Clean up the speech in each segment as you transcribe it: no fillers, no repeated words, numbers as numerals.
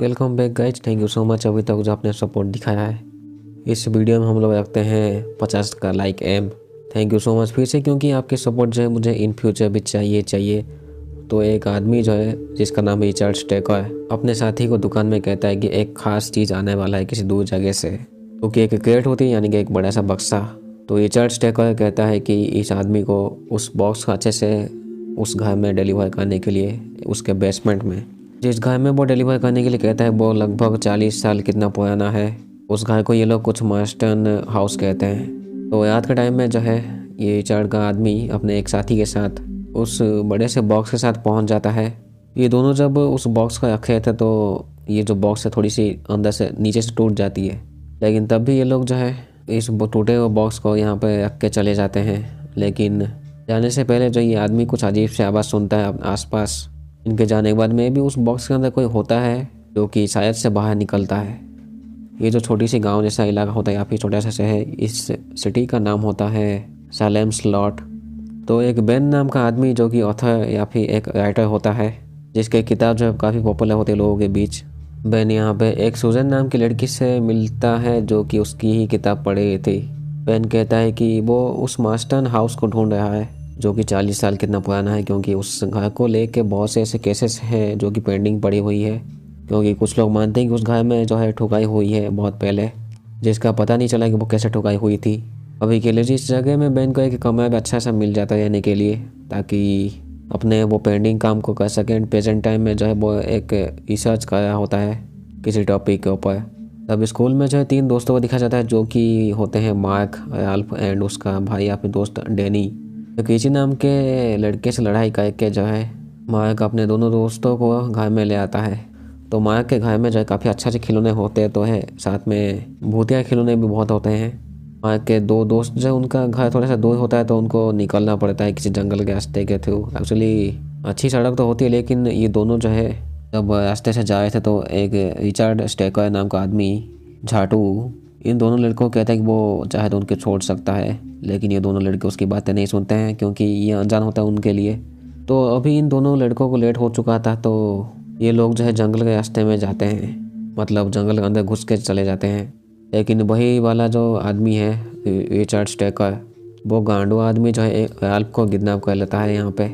Welcome back guys. Thank you so much अभी तक जो आपने सपोर्ट दिखाया है। इस वीडियो में हम लोग रखते हैं 50 का like aim. Thank you so much फिर से, क्योंकि आपकी सपोर्ट जो है मुझे इन फ्यूचर भी चाहिए। तो एक आदमी जो है जिसका नाम रिचर्ड स्टेकर है, अपने साथी को दुकान में कहता है कि एक ख़ास चीज़ आने वाला है किसी दूर जगह से, क्योंकि एक क्रेट होती है, यानी कि एक बड़ा सा बक्सा। तो रिचर्ड स्टेकर कहता है कि इस आदमी को उस बॉक्स को अच्छे से उस घर में डिलीवर करने के लिए, उसके बेसमेंट में जिस घर में वो डिलीवर करने के लिए कहता है वो लगभग 40 साल कितना पुराना है। उस घर को ये लोग कुछ मास्टर्न हाउस कहते हैं। तो रात के टाइम में जो है ये रिचर्ड का आदमी अपने एक साथी के साथ उस बड़े से बॉक्स के साथ पहुंच जाता है। ये दोनों जब उस बॉक्स को रखे थे तो ये जो बॉक्स है थोड़ी सी अंदर से नीचे से टूट जाती है, लेकिन तब भी ये लोग जो है इस टूटे हुए बॉक्स को यहाँ पे रख के चले जाते हैं। लेकिन जाने से पहले जो ये आदमी कुछ अजीब से आवाज़ सुनता है आसपास। इनके जाने के बाद में भी उस बॉक्स के अंदर कोई होता है जो कि शायद से बाहर निकलता है। ये जो छोटी सी गांव जैसा इलाका होता है या फिर छोटा सा शहर, इस सिटी का नाम होता है सालेम स्लॉट। तो एक बेन नाम का आदमी जो कि ऑथर या फिर एक राइटर होता है, जिसके किताब जो है काफ़ी पॉपुलर होती है लोगों के बीच। बेन यहाँ पे एक सूजन नाम की लड़की से मिलता है जो कि उसकी ही किताब पढ़ रही थी। बेन कहता है कि वो उस मास्टर्न हाउस को ढूंढ रहा है जो कि 40 साल कितना पुराना है, क्योंकि उस घर को लेके बहुत से ऐसे केसेस हैं जो कि पेंडिंग पड़ी हुई है। क्योंकि कुछ लोग मानते हैं कि उस घर में जो है ठुकाई हुई है बहुत पहले, जिसका पता नहीं चला कि वो कैसे ठुकाई हुई थी। अभी के लिए जिस जगह में बेन को एक कमरा भी अच्छा सा मिल जाता है रहने के लिए, ताकि अपने वो पेंडिंग काम को कर सकें। एंड प्रेजेंट टाइम में जो है वो एक रिसर्च कर रहा होता है किसी टॉपिक के ऊपर। तब स्कूल में जो है 3 दोस्तों को दिखा जाता है जो कि होते हैं मार्क, राल्फ एंड उसका भाई या फिर दोस्त डैनी। तो किसी नाम के लड़के से लड़ाई करके जो है मार्क अपने दोनों दोस्तों को घर में ले आता है। तो मार्क के घर में जो है काफ़ी अच्छे खिलौने होते तो है, साथ में भूतिया खिलौने भी बहुत होते हैं। मार्क के 2 दोस्त जो उनका घर थोड़ा सा दूर होता है तो उनको निकलना पड़ता है किसी जंगल के रास्ते के थ्रू। एक्चुअली अच्छी सड़क तो होती है, लेकिन ये दोनों जो है जब रास्ते से जा रहे थे तो एक रिचर्ड स्टेकर नाम का आदमी झाटू इन दोनों लड़कों को कहता है कि वो चाहे तो उनके छोड़ सकता है, लेकिन ये दोनों लड़के उसकी बातें नहीं सुनते हैं क्योंकि ये अनजान होता है उनके लिए। तो अभी इन दोनों लड़कों को लेट हो चुका था, तो ये लोग जो है जंगल के रास्ते में जाते हैं, मतलब जंगल के अंदर घुस के चले जाते हैं। लेकिन वही वाला जो आदमी है रिचर्ड स्टेकर, वो गांडू आदमी जो है राल्फ को किडनैप कर लेता है। यहाँ पे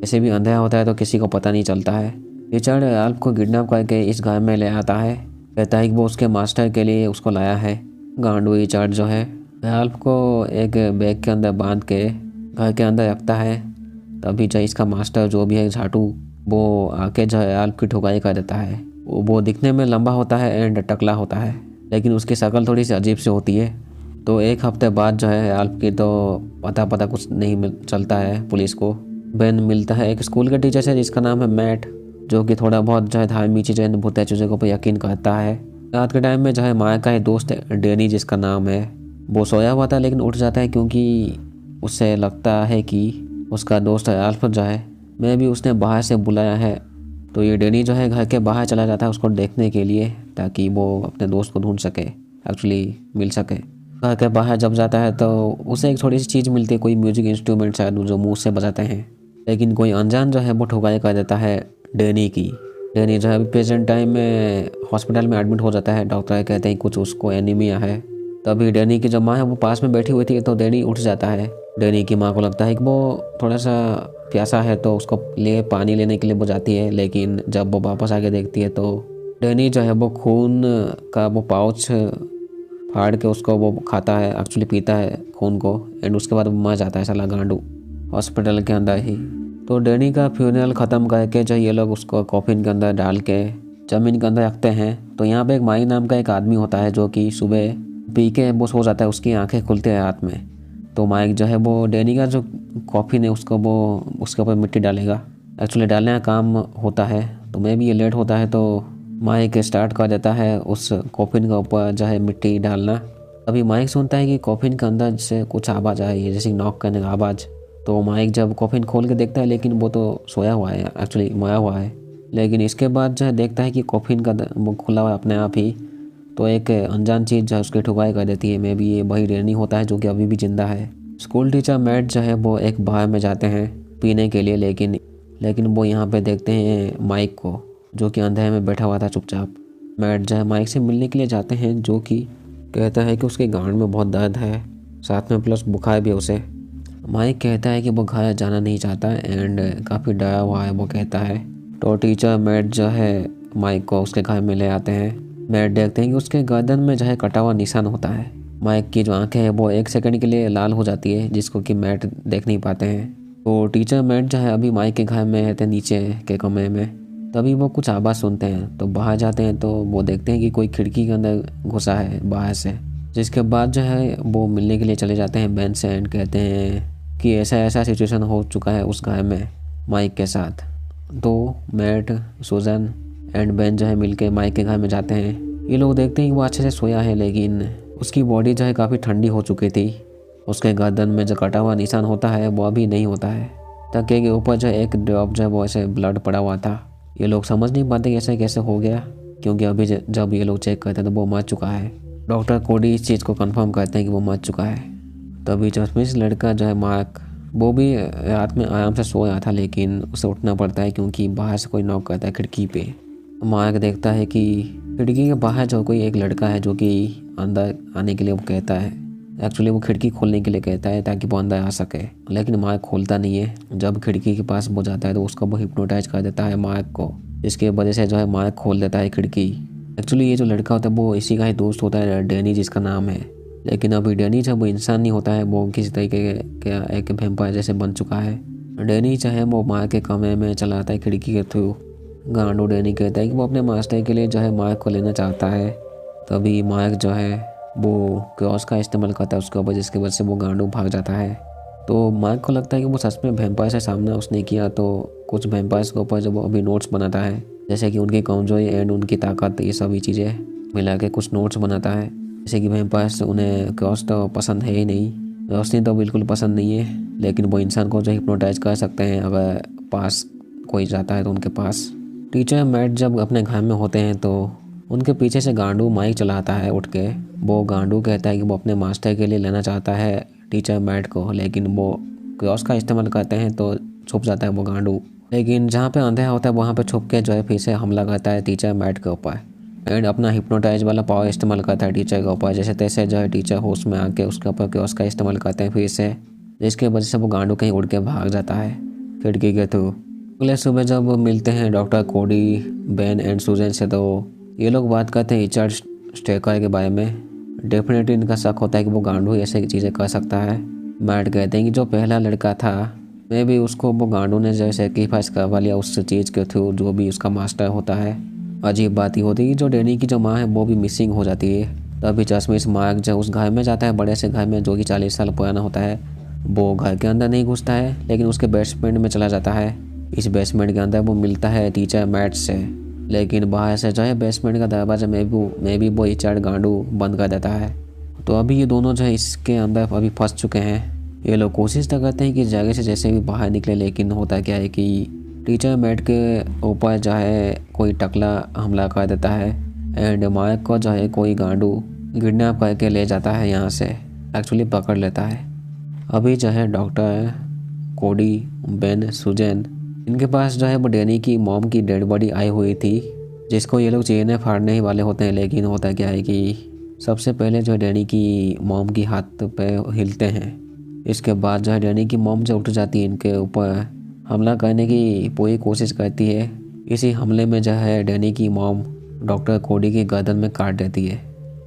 ऐसे भी अंधेरा होता है तो किसी को पता नहीं चलता है। रिचर्ड राल्फ को किडनैप करके इस घर में ले आता है, कहता है कि वो उसके मास्टर के लिए उसको लाया है। गांडू रिचर्ड जो है राल्फ को एक बैग के अंदर बांध के घर के अंदर रखता है। तभी जो इसका मास्टर जो भी है झाटू, वो आके जो है राल्फ की ठुकाई कर देता है। वो दिखने में लंबा होता है एंड टकला होता है, लेकिन उसकी शक्ल थोड़ी सी अजीब सी होती है। तो एक हफ्ते बाद जो है राल्फ की तो पता कुछ नहीं चलता है पुलिस को। बेन मिलता है एक स्कूल के टीचर से जिसका नाम है मैट, जो कि थोड़ा बहुत जो है धार्मिक चीज़ें भूतिया चीज़ों को यकीन करता है। रात के टाइम में जो है माया का ही दोस्त डैनी जिसका नाम है, वो सोया हुआ था लेकिन उठ जाता है क्योंकि उससे लगता है कि उसका दोस्त राल्फ जो है मैं भी उसने बाहर से बुलाया है। तो ये डैनी जो है घर के बाहर चला जाता है उसको देखने के लिए, ताकि वो अपने दोस्त को ढूंढ सके, एक्चुअली मिल सके। घर के बाहर जब जाता है तो उसे एक थोड़ी सी चीज़ मिलती है, कोई म्यूजिक इंस्ट्रूमेंट शायद जो मुँह से बजाते हैं। लेकिन कोई अनजान जो है वो ठुकाई कर देता है डैनी की। डैनी जो है अभी प्रेजेंट टाइम में हॉस्पिटल में एडमिट हो जाता है। डॉक्टर कहते हैं कुछ उसको एनीमिया है। तभी डैनी की जो माँ है वो पास में बैठी हुई थी, तो डैनी उठ जाता है। डैनी की माँ को लगता है कि वो थोड़ा सा प्यासा है तो उसको पानी लेने के लिए वो जाती है, लेकिन जब वो वापस आके देखती है तो डैनी जो है वो खून का वो पाउच फाड़ के उसको वो खाता है, एक्चुअली पीता है खून को, एंड उसके बाद वो मर जाता है साला गांडू हॉस्पिटल के अंदर ही। तो डैनी का फ्यूनरल ख़त्म करके जो ये लोग उसको कॉफिन के अंदर डाल के ज़मीन के अंदर रखते हैं। तो यहाँ पे एक माई नाम का एक आदमी होता है जो कि सुबह पी के वो सो जाता है, उसकी आंखें खुलती है रात में। तो माइक जो है वो डैनी का जो कॉफिन है उसको वो उसके ऊपर मिट्टी डालेगा, एक्चुअली डालने का काम होता है। तो मैं भी ये लेट होता है तो माइक स्टार्ट कर देता है उस कॉफिन के ऊपर जो है मिट्टी डालना। अभी माइक सुनता है कि कॉफिन के अंदर से कुछ आवाज़ आ रही है, जैसे नॉक करने का आवाज़। तो माइक जब कॉफिन खोल के देखता है, लेकिन वो तो सोया हुआ है, एक्चुअली मरा हुआ है। लेकिन इसके बाद जो है देखता है कि कॉफिन का वो खुला हुआ है अपने आप ही। तो एक अनजान चीज़ जो है उसकी ठुकाई कर देती है। मे भी ये वही डैनी होता है जो कि अभी भी जिंदा है। स्कूल टीचर मैट जो है वो एक बार में जाते हैं पीने के लिए, लेकिन वो यहाँ पे देखते हैं माइक को, जो कि अंधेरे में बैठा हुआ था चुपचाप। मैट जो है माइक से मिलने के लिए जाते हैं, जो कि कहता है कि उसके गांड में बहुत दर्द है, साथ में प्लस बुखार भी है उसे। माइक कहता है कि वो घर जाना नहीं चाहता एंड काफ़ी डरा हुआ है वो कहता है। तो टीचर मैट जो है माइक को उसके घर में ले आते हैं। मैट देखते हैं कि उसके गर्दन में जो है कटा हुआ निशान होता है। माइक की जो आंखें हैं वो 1 सेकंड के लिए लाल हो जाती है, जिसको कि मैट देख नहीं पाते हैं। तो टीचर मैट जो है अभी माइक के घर में रहते हैं नीचे के कमरे में। तभी वो कुछ आवाज़ सुनते हैं, तो बाहर जाते हैं तो वो देखते हैं कि कोई खिड़की के अंदर घुसा है बाहर से। जिसके बाद जो है वो मिलने के लिए चले जाते हैं बेन से एंड कहते हैं कि ऐसा ऐसा सिचुएशन हो चुका है उस घर में माइक के साथ। तो मैट, सूजन एंड बेन जो है मिलके माइक के घर में जाते हैं। ये लोग देखते हैं कि वो अच्छे से सोया है, लेकिन उसकी बॉडी जो है काफ़ी ठंडी हो चुकी थी। उसके गर्दन में जो कटा हुआ निशान होता है वो अभी नहीं होता है। तकिए के ऊपर जो एक ड्रॉप जो है वो ऐसे ब्लड पड़ा हुआ था। ये लोग समझ नहीं पाते कि ऐसे कैसे हो गया, क्योंकि अभी जब ये लोग चेक करते हैं तो वो मर चुका है। डॉक्टर कोडी इस चीज़ को कंफर्म करते हैं कि वो मर चुका है। तभी चश्मिश लड़का जो है मार्क, वो भी रात में आराम से सो रहा था, लेकिन उसे उठना पड़ता है क्योंकि बाहर से कोई नॉक करता है खिड़की पे। मार्क देखता है कि खिड़की के बाहर जो कोई एक लड़का है, जो कि अंदर आने के लिए वो कहता है। एक्चुअली वो खिड़की खोलने के लिए कहता है ताकि वो अंदर आ सके, लेकिन मार्क खोलता नहीं है। जब खिड़की के पास वो जाता है तो उसको वो हिप्नोटाइज कर देता है मार्क को, इसके वजह से जो है मार्क खोल देता है खिड़की। एक्चुअली ये जो लड़का होता है वो इसी का ही दोस्त होता है, डैनी जिसका नाम है। लेकिन अभी डैनी जब वो इंसान नहीं होता है, वो किसी तरीके का एक वैम्पायर जैसे बन चुका है। डैनी चाहे वो मार्क के कमरे में चला आता है खिड़की के थ्रू। गांडू डैनी कहता है कि वो अपने मास्टर के लिए जो है मार्क को लेना चाहता है। तभी मार्क जो है वो क्रॉस का इस्तेमाल करता है उसके ऊपर, जिसकी वजह से वो गांडू भाग जाता है। तो मार्क को लगता है कि वो सच में वैम्पायर से सामना उसने किया, तो कुछ वैम्पायर्स के ऊपर जब वो अभी नोट्स बनाता है, जैसे कि उनकी कमजोरी एंड उनकी ताकत, ये सभी चीज़ें मिला के कुछ नोट्स बनाता है। जैसे कि वैम्पायर्स उन्हें क्रॉस तो पसंद है ही नहीं, रोशनी तो बिल्कुल पसंद नहीं है, लेकिन वो इंसान को जो हिप्नोटाइज कर सकते हैं अगर पास कोई जाता है तो उनके पास। टीचर मैट जब अपने घर में होते हैं तो उनके पीछे से गांडू माइक चलाता है उठ के। वो गांडू कहता है कि वो अपने मास्टर के लिए लेना चाहता है टीचर मैट को, लेकिन वो क्रॉस का इस्तेमाल करते हैं तो छुप जाता है वो गांडू। लेकिन जहाँ पे अंधेरा होता है वहाँ पे छुप के जो है फिर से हमला करता है टीचर मैट के ऊपर एंड अपना हिप्नोटाइज वाला पावर इस्तेमाल करता है टीचर के ऊपर। जैसे तैसे जो है टीचर होश में आके उसके ऊपर क्रॉस का इस्तेमाल करते हैं फिर से, जिसकी वजह से वो गांडू कहीं उड़ के भाग जाता है खिड़की के थ्रू। अगले सुबह जब मिलते हैं डॉक्टर कोडी, बेन एंड सूजन से, तो ये लोग बात करते हैं रिचर्ड स्टेकर के बारे में। डेफिनेटली इनका शक होता है कि वो गांडू ऐसे चीज़ें कर सकता है। मैट कहते हैं कि जो पहला लड़का था, मे भी उसको वो गांडू ने जो सेक्रीफाइस करवा लिया उस चीज़ के थ्रू, जो भी उसका मास्टर होता है। अजीब बात ही होती है कि जो डैनी की जो माँ है वो भी मिसिंग हो जाती है। तभी चश्मिश मार्क जब उस घर में जाता है, बड़े से घर में जो कि 40 साल पुराना होता है, वो घर के अंदर नहीं घुसता है, लेकिन उसके बेसमेंट में चला जाता है। इस बेसमेंट के अंदर वो मिलता है टीचर मैट से, लेकिन बाहर से जो है बेसमेंट का दरवाजा में भी वो रिचर्ड गांडू बंद कर देता है। तो अभी ये दोनों जो है इसके अंदर अभी फंस चुके हैं। ये लोग कोशिश तो करते हैं कि जगह से जैसे भी बाहर निकले, लेकिन होता क्या है कि टीचर मैट के ऊपर जो है कोई टकला हमला कर देता है एंड मार्क को जो है कोई गांडू किडनैप करके ले जाता है, यहाँ से एक्चुअली पकड़ लेता है। अभी जो है डॉक्टर कोडी, बेन, सूजन, इनके पास जो है वो डैनी की मॉम की डेड बॉडी आई हुई थी, जिसको ये लोग चीरने फाड़ने ही वाले होते हैं। लेकिन होता क्या है कि सबसे पहले जो है डैनी की मॉम की हाथ पे हिलते हैं। इसके बाद जो है डैनी की मॉम जो उठ जाती है, इनके ऊपर हमला करने की पूरी कोशिश करती है। इसी हमले में जो है डैनी की मॉम डॉक्टर कोडी की गर्दन में काट देती है।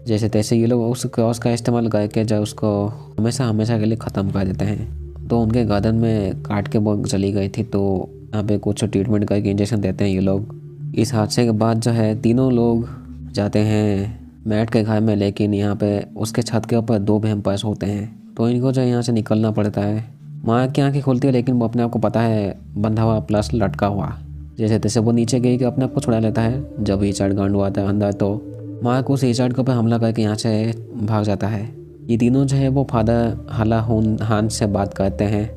जैसे तैसे ये लोग उस क्रॉस का इस्तेमाल करके जो उसको हमेशा के लिए ख़त्म कर देते हैं। तो उनके गर्दन में काट के वो चली गई थी, तो यहाँ पे कुछ ट्रीटमेंट करके इंजेक्शन देते हैं ये लोग। इस हादसे के बाद जो है तीनों लोग जाते हैं मैट के घर में, लेकिन यहाँ पे उसके छत के ऊपर 2 वैम्पायर्स होते हैं, तो इनको जो यहाँ से निकलना पड़ता है। माँ की आँखें खुलती है, लेकिन वो अपने आप को पता है बंधा हुआ प्लस लटका हुआ। जैसे तैसे वो नीचे गई कि अपने आप को छुड़ा लेता है। जब रिचर्ड गांडू आता है अंदर, तो माँ को उस रिचर्ड के ऊपर हमला करके यहाँ से भाग जाता है। ये तीनों जो है वो फादर हाला हान से बात करते हैं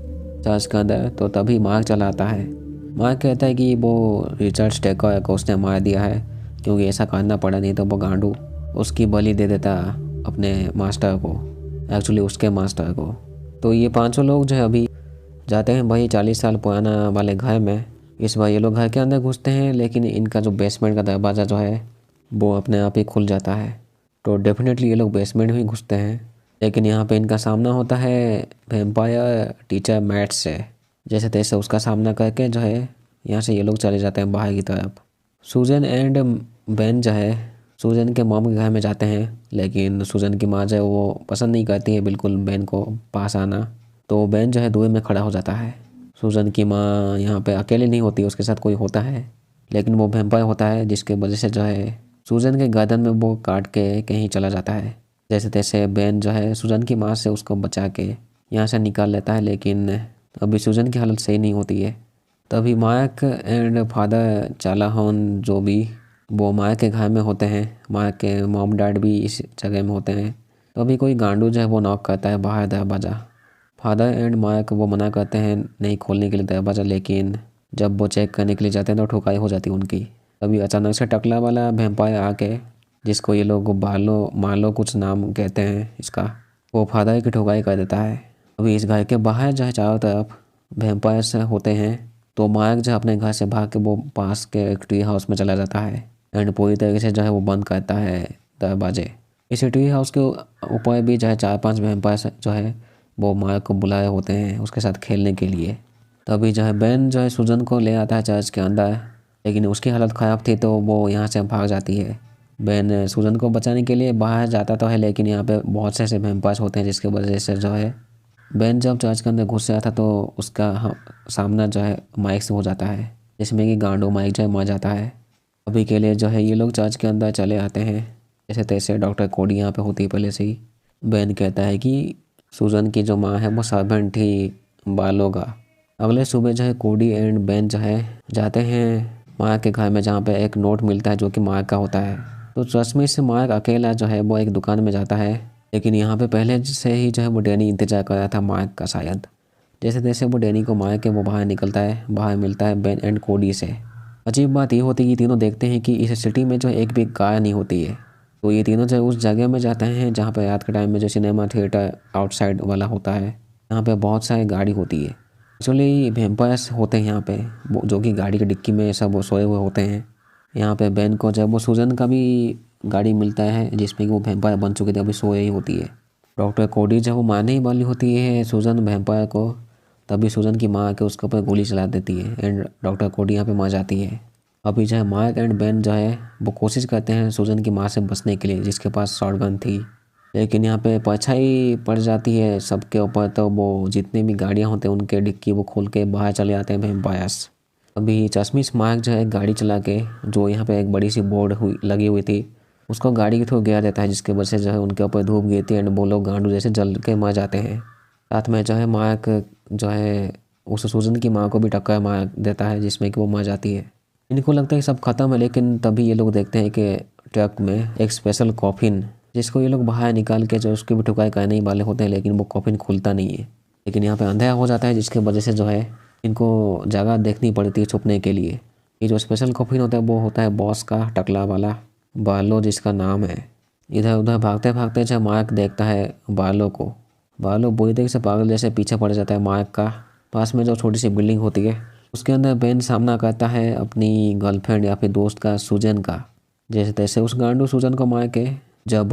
चर्च के अंदर। तो तभी मार्क चला आता है। मार्क कहता है कि वो रिचर्ड स्टेकर को उसने मार दिया है, क्योंकि ऐसा करना पड़ा, नहीं तो वो गांडू उसकी बलि दे देता अपने मास्टर को, एक्चुअली उसके मास्टर को। तो ये 5 लोग जो है अभी जाते हैं वही 40 साल पुराना वाले घर में। इस बार ये लोग घर के अंदर घुसते हैं, लेकिन इनका जो बेसमेंट का दरवाज़ा जो है वो अपने आप ही खुल जाता है। तो डेफिनेटली ये लोग बेसमेंट में घुसते हैं, लेकिन यहाँ पे इनका सामना होता है वैम्पायर टीचर मैट से। जैसे तैसे उसका सामना करके जो है यहाँ से ये लोग चले जाते हैं बाहर की तरफ। सूजन एंड बेन जो है सूजन के मॉम के घर में जाते हैं, लेकिन सूजन की माँ जो है वो पसंद नहीं करती है बिल्कुल बेन को पास आना। तो बेन जो है दूर में खड़ा हो जाता है। सूजन की माँ यहाँ पे अकेले नहीं होती, उसके साथ कोई होता है, लेकिन वो वैम्पायर होता है, जिसके वजह से जो है सूजन के गर्दन में वो काट के कहीं चला जाता है। जैसे तैसे बेन जो है सूजन की माँ से उसको बचा के यहाँ से निकाल लेता है, लेकिन अभी सूजन की हालत सही नहीं होती है। तभी मार्क एंड फादर चालाहन जो भी वो मार्क के घर में होते हैं। मार्क के मॉम डैड भी इस जगह में होते हैं। तो अभी कोई गांडू जो है वो नॉक करता है बाहर दरवाज़ा। फादर एंड मार्क वो मना करते हैं नहीं खोलने के लिए दरवाज़ा, लेकिन जब वो चेक करने के लिए जाते हैं तो ठुकाई हो जाती है उनकी। तभी अचानक से टकला वाला वैम्पायर आके, जिसको ये लोग मार्लो कुछ नाम कहते हैं इसका, वो फादर की ठुकाई कर देता है। अभी इस घर के बाहर जो है चारों तरफ वैम्पायर्स होते हैं। तो मार्क जो अपने घर से भाग के वो पास के एक ट्री हाउस में चला जाता है एंड पूरी तरीके से जो है वो बंद करता है दरवाजे। इस ट्री हाउस के ऊपर भी जो है 4-5 वैम्पायर्स जो है वो मार्क को बुलाए होते हैं उसके साथ खेलने के लिए। तभी जो है बेन जो है सूजन को ले आता है चर्च के अंदर, लेकिन उसकी हालत ख़राब थी तो वो यहाँ से भाग जाती है। बेन सूजन को बचाने के लिए बाहर जाता तो है, लेकिन यहाँ पे बहुत से ऐसे वैम्पायर्स होते हैं जिसकी वजह से जो है बेन जब चर्च के अंदर घुस रहा था तो उसका सामना जो है माइक से हो जाता है, जिसमें कि गांडो माइक जो है मर जाता है। अभी के लिए जो है ये लोग चर्च के अंदर चले आते हैं। जैसे तैसे डॉक्टर कोडी यहाँ पे होती है पहले से ही। बेन कहता है कि सूजन की जो माँ है वो सर्वेंट थी बालों का। अगले सुबह जो है कोडी एंड बेन जो है जाते हैं मार्क के घर में, जहाँ पे एक नोट मिलता है जो कि मार्क का होता है। तो चश्मे से मार्क अकेला जो है वो एक दुकान में जाता है, लेकिन यहाँ पे पहले से ही जो है वो डैनी इंतजार कर रहा था मार्क का शायद। जैसे तैसे वो डैनी को मार के वो बाहर निकलता है। बाहर मिलता है बेन एंड कोडी से। अजीब बात ये होती है कि तीनों देखते हैं कि इस सिटी में जो एक भी कार नहीं होती है। तो ये तीनों जो उस जगह में जाते हैं जहाँ पे रात के टाइम में जो सिनेमा थिएटर आउटसाइड वाला होता है, यहाँ पे बहुत सारी गाड़ी होती है। एक्चुअली वैम्पायर्स होते हैं यहाँ पे जो कि गाड़ी की डिक्की में सब वो सोए हुए होते हैं। यहाँ पे बेन को जब वो सूजन का भी गाड़ी मिलता है जिसमें कि वो वैम्पायर बन चुके थे, अभी सोए ही होती है। डॉक्टर कोडी जब वो मारने ही वाली होती है सूजन वैम्पायर को, तभी सूजन की माँ आके उसके ऊपर गोली चला देती है एंड डॉक्टर कोडी यहाँ पे मर जाती है। अभी जो है मार्क एंड बेन जो है वो कोशिश करते हैं सूजन की माँ से बचने के लिए, जिसके पास शॉटगन थी, लेकिन यहाँ पे परछाई पड़ जाती है सबके ऊपर। तो वो जितनी भी गाड़ियाँ होते हैं उनके डिक्की वो खोल के बाहर चले आते हैं वैम्पायर्स। अभी चश्मिश मार्क जो है गाड़ी चला के, जो यहाँ पे एक बड़ी सी बोर्ड लगी हुई थी, उसको गाड़ी के थ्रू गिरा देता है, जिसके वजह से जो है उनके ऊपर धूप गिरती है एंड वो लोग गांडू जैसे जल के मर जाते हैं। साथ में जो है मार्क जो है उस सूजन की माँ को भी टक्कर मार देता है, जिसमें कि वो मर जाती है। इनको लगता है सब खत्म है, लेकिन तभी ये लोग देखते हैं कि ट्रक में एक स्पेशल कॉफिन, जिसको ये लोग बाहर निकाल के जो उसकी भी ठुकाई करने ही वाले होते हैं, लेकिन वो कॉफिन खुलता नहीं है। लेकिन यहाँ पे अंधेरा हो जाता है, जिसकी वजह से जो है इनको जगह देखनी पड़ती है छुपने के लिए। ये जो स्पेशल कॉफिन होता है वो होता है बॉस का टकला वाला बार्लो, जिसका नाम है। इधर उधर भागते भागते जब मार्क देखता है बार्लो को, बार्लो बुरी तरीके से पागल जैसे पीछे पड़ जाता है मार्क का। पास में जो छोटी सी बिल्डिंग होती है उसके अंदर बेन सामना करता है अपनी गर्लफ्रेंड या फिर दोस्त का, सूजन का। जैसे तैसे उस गांडू सूजन को मार के जब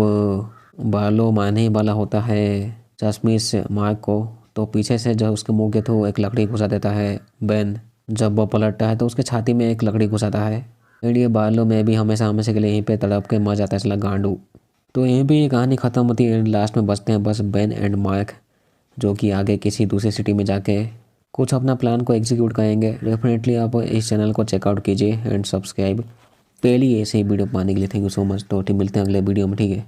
बार्लो मारने ही वाला होता है चश्मिश मार्क को, तो पीछे से जो उसके मुंह के थ्रू एक लकड़ी घुसा देता है बेन। जब वो पलटता है तो उसके छाती में एक लकड़ी घुसाता है एंड ये बार्लो में भी हमेशा के लिए यहीं पे तड़प के मर जाता है इसला गांडू। तो यहीं पे ये कहानी ख़त्म होती है एंड लास्ट में बचते हैं बस बेन एंड मार्क, जो कि आगे किसी दूसरी सिटी में जाके कुछ अपना प्लान को एग्जीक्यूट करेंगे। डेफिनेटली आप इस चैनल को चेकआउट कीजिए एंड सब्सक्राइब पहले ऐसे ही वीडियो पाने के लिए। Thank you so much. तो मिलते हैं अगले वीडियो में, ठीक है।